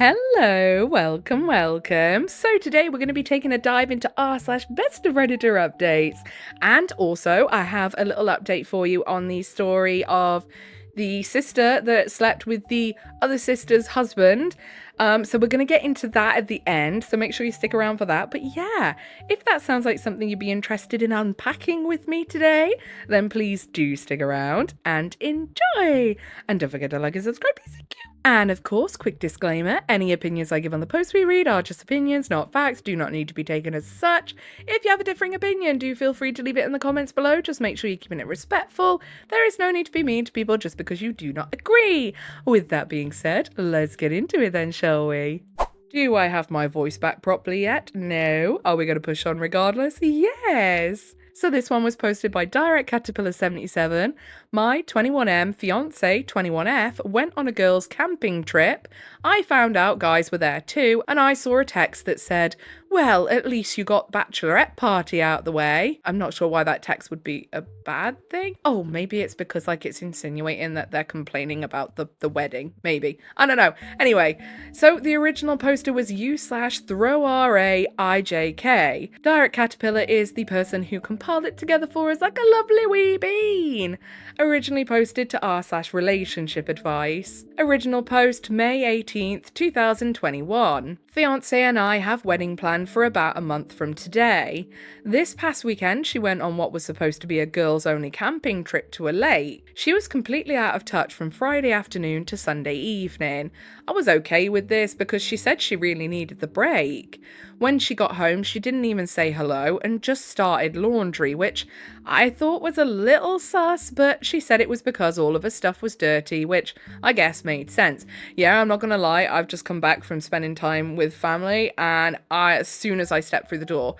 Hello, welcome. So today we're going to be taking a dive into r/BestofRedditorUpdates. And also I have a little update for you on the story of the sister that slept with the other sister's husband. So we're going to get into that at the end, so make sure you stick around for that. But yeah, if that sounds like something you'd be interested in unpacking with me today, then please do stick around and enjoy. And don't forget to like and subscribe, please. Thank you. And of course, quick disclaimer, any opinions I give on the posts we read are just opinions, not facts, do not need to be taken as such. If you have a differing opinion, do feel free to leave it in the comments below. Just make sure you're keeping it respectful. There is no need to be mean to people just because you do not agree. With that being said, let's get into it then, shall we? Do I have my voice back properly yet? No. Are we going to push on regardless? Yes. So this one was posted by Direct Caterpillar 77. My 21M fiancé 21F went on a girls' camping trip. I found out guys were there too, and I saw a text that said, well, at least you got bachelorette party out the way. I'm not sure why that text would be a bad thing. Oh, maybe it's because it's insinuating that they're complaining about the wedding. Maybe. I don't know. Anyway, so the original poster was u/throwRAIJK. Direct Caterpillar is the person who compiled it together for us like a lovely wee bean. Originally posted to r/relationship advice. Original post May 18th, 2021. Fiancé and I have wedding planned for about a month from today. This past weekend, she went on what was supposed to be a girls-only camping trip to a lake. She was completely out of touch from Friday afternoon to Sunday evening. I was okay with this because she said she really needed the break. When she got home, she didn't even say hello and just started laundry, which I thought was a little sus, but she said it was because all of her stuff was dirty, which I guess made sense. Yeah, I'm not gonna lie, I've just come back from spending time with family, and as soon as I stepped through the door,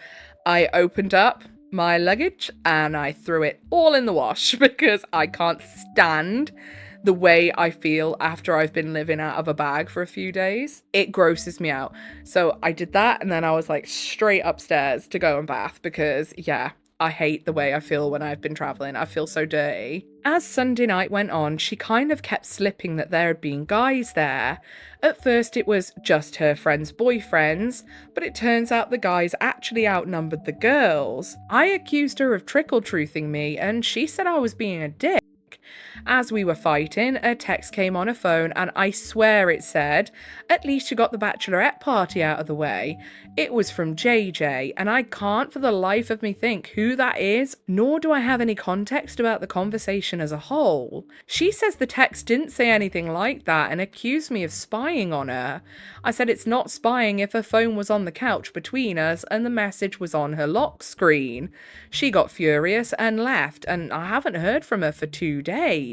I opened up my luggage and I threw it all in the wash because I can't stand the way I feel after I've been living out of a bag for a few days. It grosses me out. So I did that, and then I was straight upstairs to go and bath because, yeah, I hate the way I feel when I've been traveling. I feel so dirty. As Sunday night went on, she kind of kept slipping that there had been guys there. At first it was just her friends' boyfriends, but it turns out the guys actually outnumbered the girls. I accused her of trickle-truthing me, and she said I was being a dick. As we were fighting, a text came on her phone, and I swear it said, at least you got the bachelorette party out of the way. It was from JJ, and I can't for the life of me think who that is, nor do I have any context about the conversation as a whole. She says the text didn't say anything like that and accused me of spying on her. I said it's not spying if her phone was on the couch between us and the message was on her lock screen. She got furious and left, and I haven't heard from her for 2 days.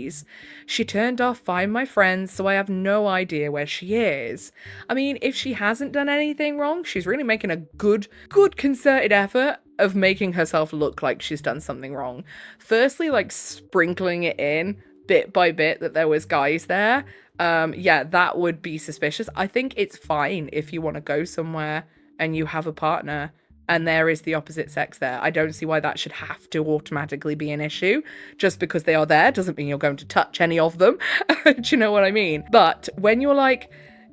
She turned off Find My Friends, so I have no idea where she is. I mean, if she hasn't done anything wrong, she's really making a good concerted effort of making herself look like she's done something wrong. Firstly, sprinkling it in bit by bit that there was guys there. Yeah, that would be suspicious. I think it's fine if you want to go somewhere and you have a partner and there is the opposite sex there. I don't see why that should have to automatically be an issue. Just because they are there doesn't mean you're going to touch any of them. Do you know what I mean? But when you're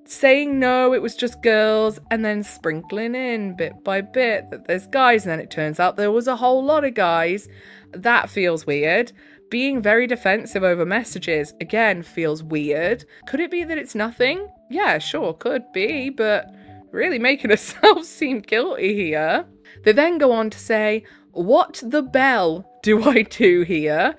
saying no, it was just girls, and then sprinkling in bit by bit that there's guys, and then it turns out there was a whole lot of guys, that feels weird. Being very defensive over messages, again, feels weird. Could it be that it's nothing? Yeah, sure, could be, but really making herself seem guilty here. They then go on to say, what the bell do I do here?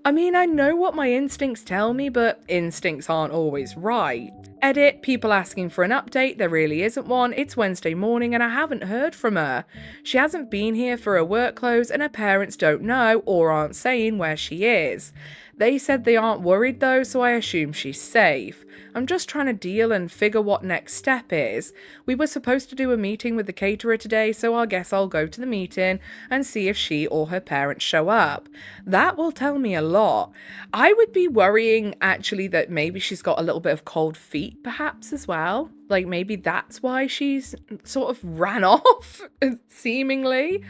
I mean, I know what my instincts tell me, but instincts aren't always right. Edit, people asking for an update, there really isn't one. It's Wednesday morning and I haven't heard from her. She hasn't been here for her work clothes and her parents don't know or aren't saying where she is. They said they aren't worried though, so I assume she's safe. I'm just trying to deal and figure what next step is. We were supposed to do a meeting with the caterer today, so I guess I'll go to the meeting and see if she or her parents show up. That will tell me a lot. I would be worrying actually that maybe she's got a little bit of cold feet perhaps as well. Maybe that's why she's sort of ran off, seemingly.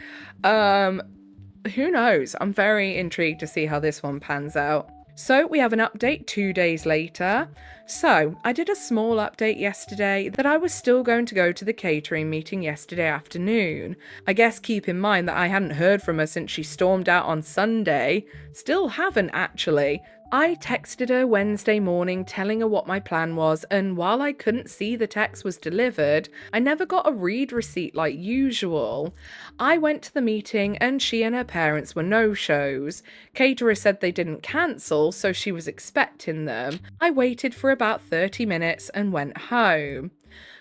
Who knows? I'm very intrigued to see how this one pans out. So we have an update 2 days later. So I did a small update yesterday that I was still going to go to the catering meeting yesterday afternoon. I guess keep in mind that I hadn't heard from her since she stormed out on Sunday. Still haven't actually. I texted her Wednesday morning telling her what my plan was, and while I couldn't see the text was delivered, I never got a read receipt like usual. I went to the meeting and she and her parents were no-shows. Caterer said they didn't cancel, so she was expecting them. I waited for about 30 minutes and went home.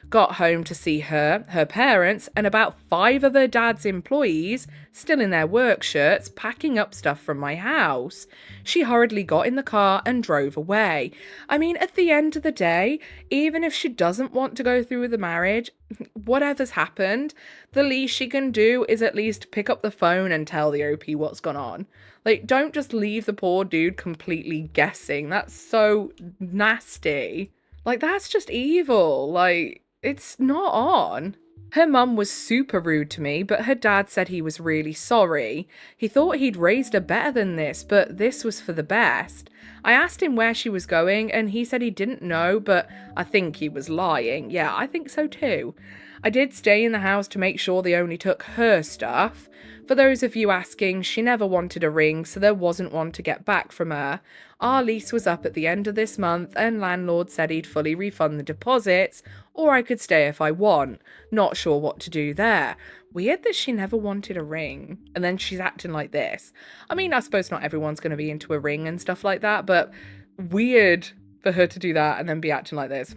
Got home to see her, her parents, and about 5 of her dad's employees, still in their work shirts, packing up stuff from my house. She hurriedly got in the car and drove away. I mean, at the end of the day, even if she doesn't want to go through with the marriage, whatever's happened, the least she can do is at least pick up the phone and tell the OP what's gone on. Like, don't just leave the poor dude completely guessing. That's so nasty. Like, that's just evil. Like, it's not on. Her mum was super rude to me, but her dad said he was really sorry. He thought he'd raised her better than this, but this was for the best. I asked him where she was going, and he said he didn't know, but I think he was lying. Yeah, I think so too. I did stay in the house to make sure they only took her stuff. For those of you asking, she never wanted a ring, so there wasn't one to get back from her. Our lease was up at the end of this month, and landlord said he'd fully refund the deposits, or I could stay if I want. Not sure what to do there. Weird that she never wanted a ring. And then she's acting like this. I mean, I suppose not everyone's going to be into a ring and stuff like that, but weird for her to do that and then be acting like this.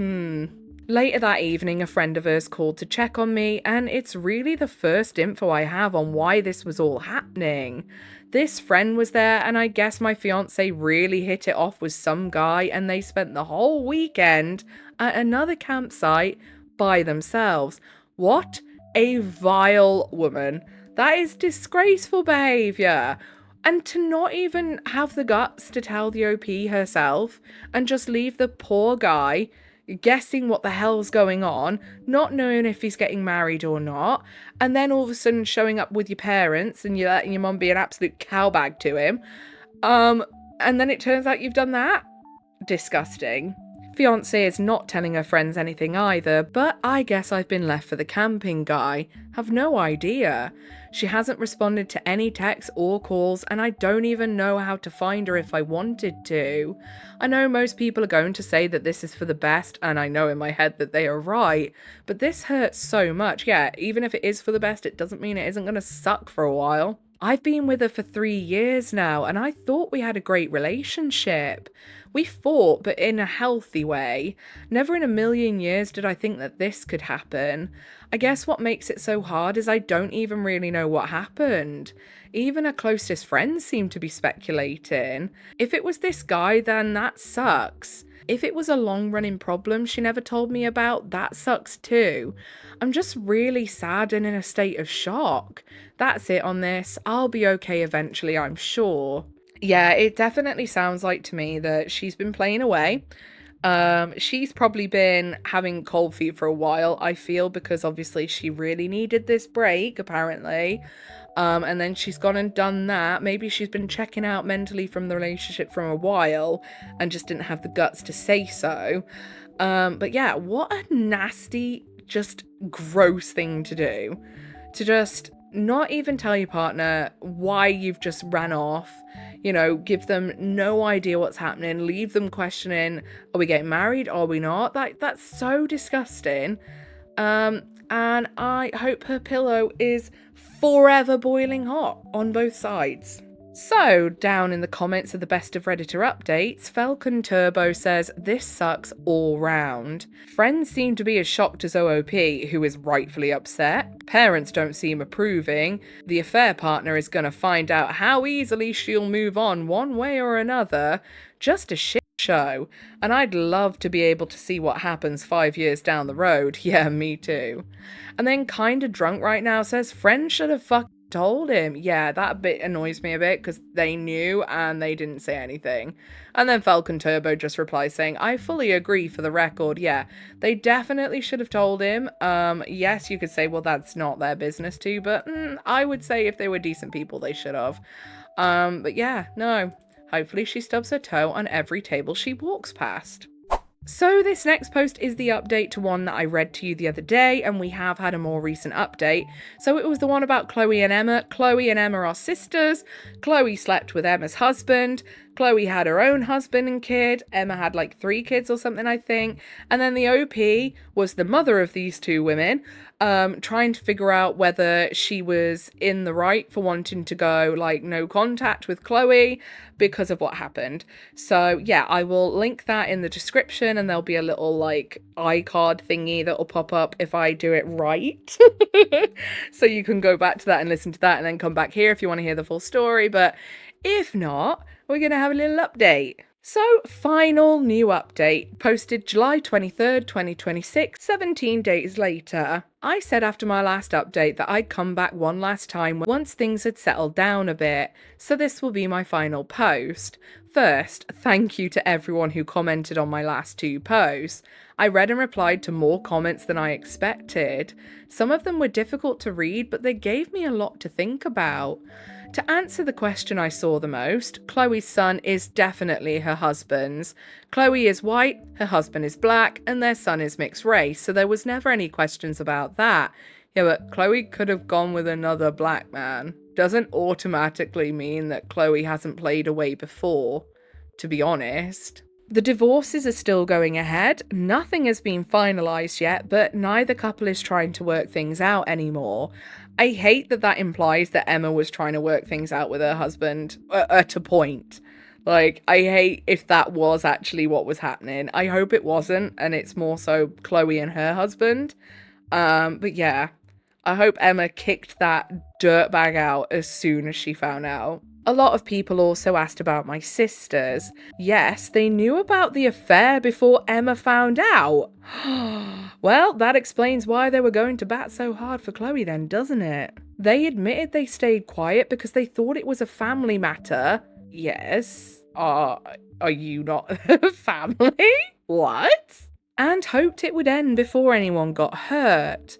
Later that evening, a friend of hers called to check on me, and it's really the first info I have on why this was all happening. This friend was there, and I guess my fiancé really hit it off with some guy, and they spent the whole weekend at another campsite by themselves. What a vile woman. That is disgraceful behaviour. And to not even have the guts to tell the OP herself and just leave the poor guy guessing what the hell's going on, not knowing if he's getting married or not, and then all of a sudden showing up with your parents and you're letting your mum be an absolute cowbag to him. And then it turns out you've done that? Disgusting. Fiancé is not telling her friends anything either, but I guess I've been left for the camping guy. Have no idea. She hasn't responded to any texts or calls, and I don't even know how to find her if I wanted to. I know most people are going to say that this is for the best, and I know in my head that they are right, but this hurts so much. Yeah, even if it is for the best, it doesn't mean it isn't going to suck for a while. I've been with her for 3 years now, and I thought we had a great relationship. We fought, but in a healthy way. Never in a million years did I think that this could happen. I guess what makes it so hard is I don't even really know what happened. Even her closest friends seem to be speculating. If it was this guy, then that sucks. If it was a long-running problem she never told me about, that sucks too. I'm just really sad and in a state of shock. That's it on this. I'll be okay eventually, I'm sure. Yeah, it definitely sounds like to me that she's been playing away. She's probably been having cold feet for a while, I feel, because obviously she really needed this break, apparently. And then she's gone and done that. Maybe she's been checking out mentally from the relationship for a while and just didn't have the guts to say so. But yeah, what a nasty, just gross thing to do. To just not even tell your partner why you've just ran off, give them no idea what's happening, leave them questioning, are we getting married, are we not? That's so disgusting. And I hope her pillow is forever boiling hot on both sides. So, down in the comments of the Best of Redditor updates, Falcon Turbo says, this sucks all round. Friends seem to be as shocked as OOP, who is rightfully upset. Parents don't seem approving. The affair partner is gonna find out how easily she'll move on one way or another. Just a shit show. And I'd love to be able to see what happens 5 years down the road. Yeah, me too. And then Kinda Drunk right now says, friends should have told him. Yeah, that bit annoys me a bit because they knew and they didn't say anything. And then Falcon Turbo just replies saying, I fully agree for the record. Yeah, they definitely should have told him. Yes, you could say, well, that's not their business too, but I would say if they were decent people, they should have. But yeah, no. Hopefully she stubs her toe on every table she walks past. So this next post is the update to one that I read to you the other day, and we have had a more recent update. So it was the one about Chloe and Emma. Chloe and Emma are sisters. Chloe slept with Emma's husband. Chloe had her own husband and kid. Emma had like 3 kids or something, I think. And then the OP was the mother of these 2 women, trying to figure out whether she was in the right for wanting to go like no contact with Chloe because of what happened. So yeah, I will link that in the description, and there'll be a little like iCard thingy that will pop up if I do it right. So you can go back to that and listen to that and then come back here if you want to hear the full story. But if not, we're going to have a little update. So, final new update, posted July 23rd, 2026, 17 days later. I said after my last update that I'd come back one last time once things had settled down a bit, so this will be my final post. First, thank you to everyone who commented on my last 2 posts. I read and replied to more comments than I expected. Some of them were difficult to read, but they gave me a lot to think about. To answer the question I saw the most, Chloe's son is definitely her husband's. Chloe is white, her husband is black, and their son is mixed race, so there was never any questions about that. Yeah, but Chloe could have gone with another black man. Doesn't automatically mean that Chloe hasn't played away before, to be honest. The divorces are still going ahead. Nothing has been finalised yet, but neither couple is trying to work things out anymore. I hate that that implies that Emma was trying to work things out with her husband at a point. Like, I hate if that was actually what was happening. I hope it wasn't, and it's more so Chloe and her husband. But yeah, I hope Emma kicked that dirtbag out as soon as she found out. A lot of people also asked about my sisters. Yes, they knew about the affair before Emma found out. Well, that explains why they were going to bat so hard for Chloe then, doesn't it? They admitted they stayed quiet because they thought it was a family matter. Yes. Are you not family? What? And hoped it would end before anyone got hurt.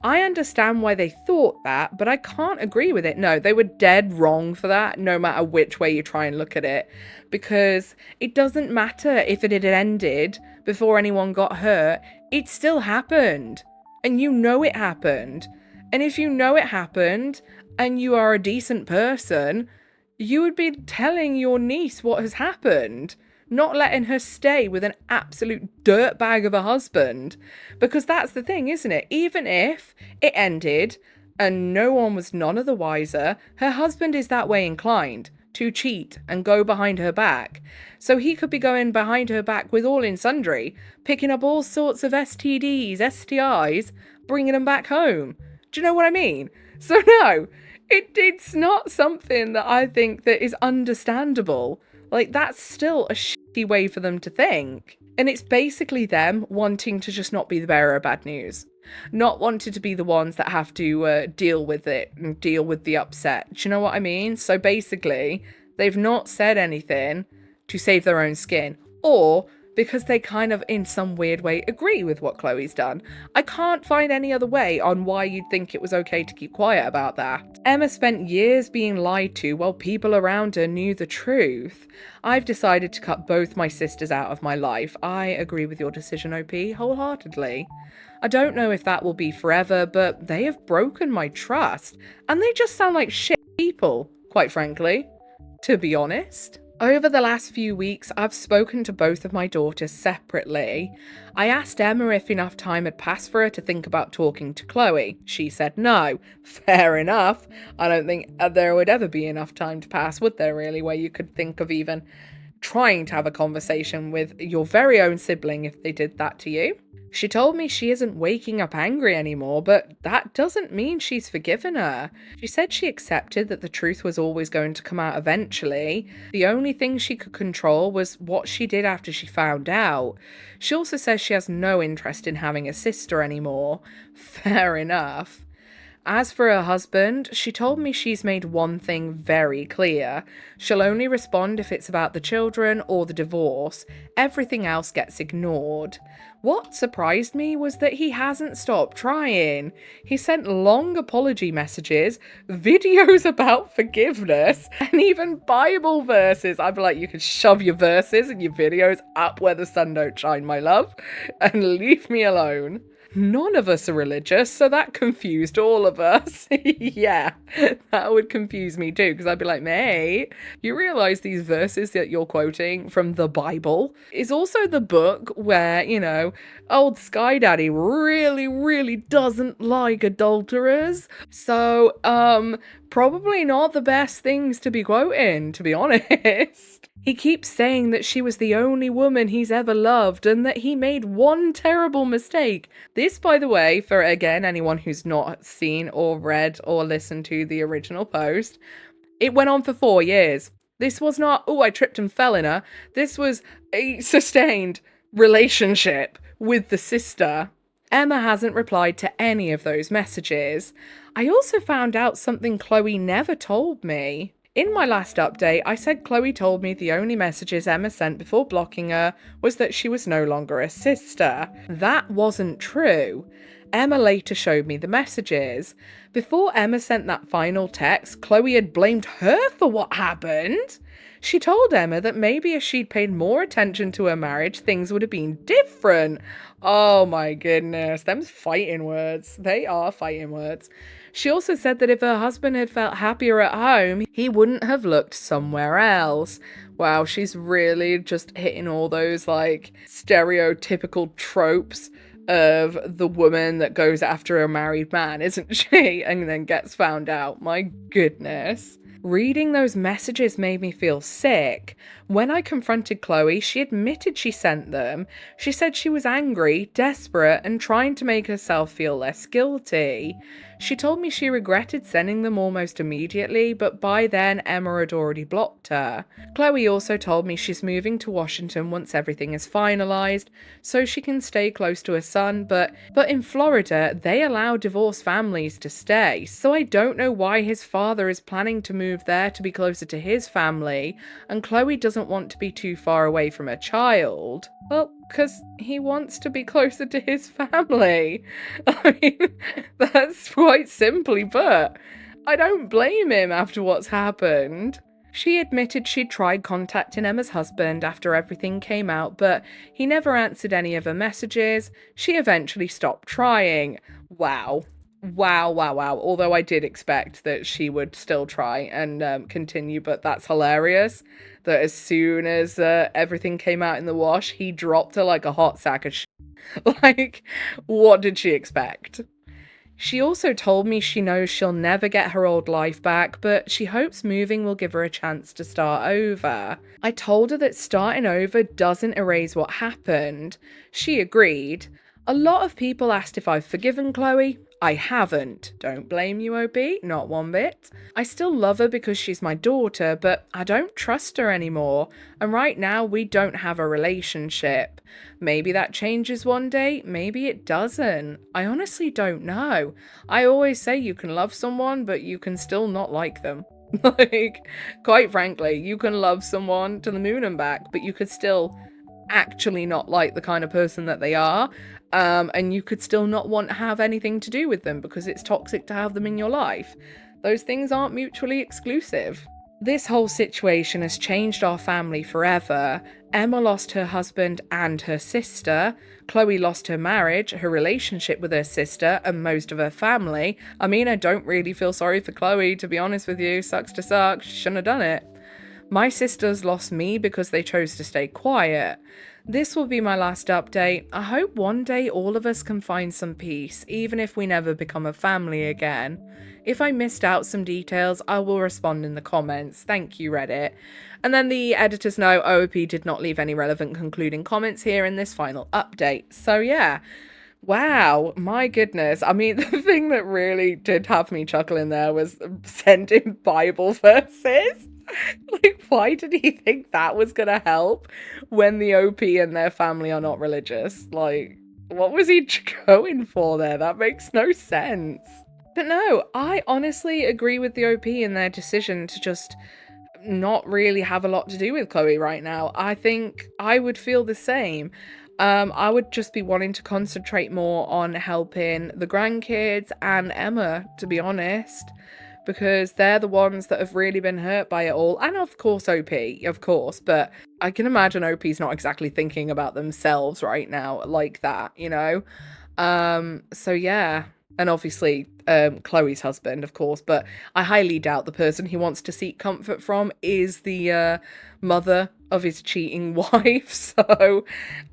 I understand why they thought that, but I can't agree with it. No, they were dead wrong for that, no matter which way you try and look at it. Because it doesn't matter if it had ended before anyone got hurt, it still happened. And you know it happened. And if you know it happened, and you are a decent person, you would be telling your niece what has happened. Not letting her stay with an absolute dirtbag of a husband. Because that's the thing, isn't it? Even if it ended and no one was none of the wiser, her husband is that way inclined to cheat and go behind her back. So he could be going behind her back with all in sundry, picking up all sorts of STDs, STIs, bringing them back home. Do you know what I mean? So no, it's not something that I think that is understandable. Like, that's still a shitty way for them to think. And it's basically them wanting to just not be the bearer of bad news. Not wanting to be the ones that have to deal with it and deal with the upset. Do you know what I mean? So basically, they've not said anything to save their own skin. Or because they kind of, in some weird way, agree with what Chloe's done. I can't find any other way on why you'd think it was okay to keep quiet about that. Emma spent years being lied to while people around her knew the truth. I've decided to cut both my sisters out of my life. I agree with your decision, OP, wholeheartedly. I don't know if that will be forever, but they have broken my trust. And they just sound like shit people, quite frankly, to be honest. Over the last few weeks, I've spoken to both of my daughters separately. I asked Emma if enough time had passed for her to think about talking to Chloe. She said no. Fair enough. I don't think there would ever be enough time to pass, would there really, where you could think of even trying to have a conversation with your very own sibling if they did that to you. She told me she isn't waking up angry anymore, but that doesn't mean she's forgiven her. She said she accepted that the truth was always going to come out eventually. The only thing she could control was what she did after she found out. She also says she has no interest in having a sister anymore. Fair enough. As for her husband, she told me she's made one thing very clear. She'll only respond if it's about the children or the divorce. Everything else gets ignored. What surprised me was that he hasn't stopped trying. He sent long apology messages, videos about forgiveness, and even Bible verses. I'd be like, you can shove your verses and your videos up where the sun don't shine, my love, and leave me alone. None of us are religious, so that confused all of us. Yeah, that would confuse me too, because I'd be like, mate, you realise these verses that you're quoting from the Bible is also the book where, old Sky Daddy really, really doesn't like adulterers. So, probably not the best things to be quoting, to be honest. He keeps saying that she was the only woman he's ever loved and that he made one terrible mistake. This, by the way, for again, anyone who's not seen or read or listened to the original post, it went on for 4 years. This was not, oh, I tripped and fell in her. This was a sustained relationship with the sister. Emma hasn't replied to any of those messages. I also found out something Chloe never told me. In my last update, I said Chloe told me the only messages Emma sent before blocking her was that she was no longer a sister. That wasn't true. Emma later showed me the messages. Before Emma sent that final text, Chloe had blamed her for what happened. She told Emma that maybe if she'd paid more attention to her marriage, things would have been different. Oh my goodness, them's fighting words. They are fighting words. She also said that if her husband had felt happier at home, he wouldn't have looked somewhere else. Wow, she's really just hitting all those stereotypical tropes of the woman that goes after a married man, isn't she? And then gets found out. My goodness. Reading those messages made me feel sick. When I confronted Chloe, she admitted she sent them. She said she was angry, desperate, and trying to make herself feel less guilty. She told me she regretted sending them almost immediately, but by then Emma had already blocked her. Chloe also told me she's moving to Washington once everything is finalized, so she can stay close to her son, but in Florida, they allow divorced families to stay, so I don't know why his father is planning to move there to be closer to his family, and Chloe doesn't want to be too far away from her child. Well, because he wants to be closer to his family. I mean, that's quite simply put. I don't blame him after what's happened. She admitted she'd tried contacting Emma's husband after everything came out, but he never answered any of her messages. She eventually stopped trying. Wow. Wow. Although I did expect that she would still try and continue, but that's hilarious. That as soon as everything came out in the wash, he dropped her like a hot sack of shit. What did she expect? She also told me she knows she'll never get her old life back, but she hopes moving will give her a chance to start over. I told her that starting over doesn't erase what happened. She agreed. A lot of people asked if I've forgiven Chloe. I haven't. Don't blame you, OP, not one bit. I still love her because she's my daughter, but I don't trust her anymore, and right now we don't have a relationship. Maybe that changes one day, maybe it doesn't. I honestly don't know. I always say you can love someone, but you can still not like them. Quite frankly, you can love someone to the moon and back, but you could still actually not like the kind of person that they are. And you could still not want to have anything to do with them because it's toxic to have them in your life. Those things aren't mutually exclusive. This whole situation has changed our family forever. Emma lost her husband and her sister. Chloe lost her marriage, her relationship with her sister, and most of her family. I mean, I don't really feel sorry for Chloe, to be honest with you. Sucks to suck. She shouldn't have done it. My sisters lost me because they chose to stay quiet. This will be my last update. I hope one day all of us can find some peace, even if we never become a family again. If I missed out some details, I will respond in the comments. Thank you, Reddit. And then the editor's note, OOP did not leave any relevant concluding comments here in this final update. So yeah. Wow, my goodness. I mean, the thing that really did have me chuckling there was sending Bible verses. Why did he think that was gonna help when the OP and their family are not religious? What was he going for there? That makes no sense. But no, I honestly agree with the OP in their decision to just not really have a lot to do with Chloe right now. I think I would feel the same. I would just be wanting to concentrate more on helping the grandkids and Emma, to be honest, because they're the ones that have really been hurt by it all. And of course, OP, of course, but I can imagine OP's not exactly thinking about themselves right now like that, you know? So yeah. And obviously, Chloe's husband, of course, but I highly doubt the person he wants to seek comfort from is the mother of his cheating wife. So,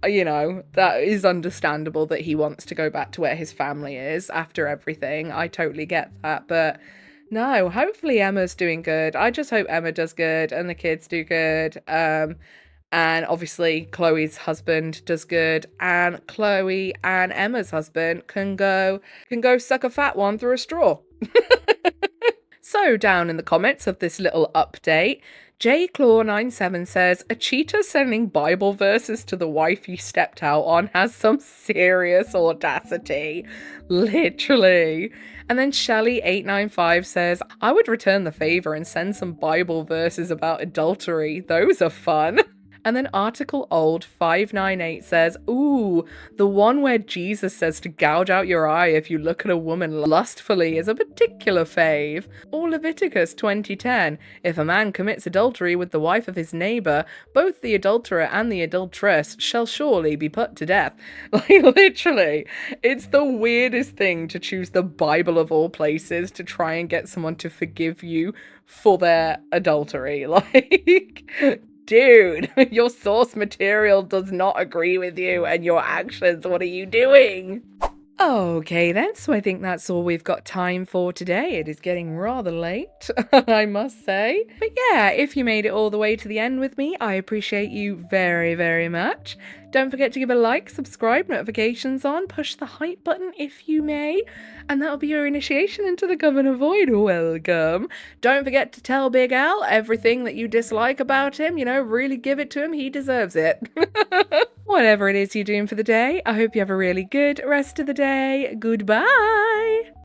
you know, that is understandable that he wants to go back to where his family is after everything. I totally get that. But no, hopefully Emma's doing good. I just hope Emma does good and the kids do good. And obviously Chloe's husband does good, and Chloe and Emma's husband can go suck a fat one through a straw. So down in the comments of this little update, JClaw97 says, a cheater sending Bible verses to the wife he stepped out on has some serious audacity. Literally. And then Shelly895 says, I would return the favor and send some Bible verses about adultery. Those are fun. And then Article Old 598 says, ooh, the one where Jesus says to gouge out your eye if you look at a woman lustfully is a particular fave. Or Leviticus 20:10, if a man commits adultery with the wife of his neighbor, both the adulterer and the adulteress shall surely be put to death. Like, literally, it's the weirdest thing to choose the Bible of all places to try and get someone to forgive you for their adultery. Like, dude, your source material does not agree with you and your actions. What are you doing? Okay then, so I think that's all we've got time for today. It is getting rather late, I must say. But yeah, if you made it all the way to the end with me, I appreciate you very, very much. Don't forget to give a like, subscribe, notifications on, push the hype button if you may, and that'll be your initiation into the Governor Void. Welcome. Don't forget to tell Big Al everything that you dislike about him, you know, really give it to him, he deserves it. Whatever it is you're doing for the day, I hope you have a really good rest of the day. Goodbye!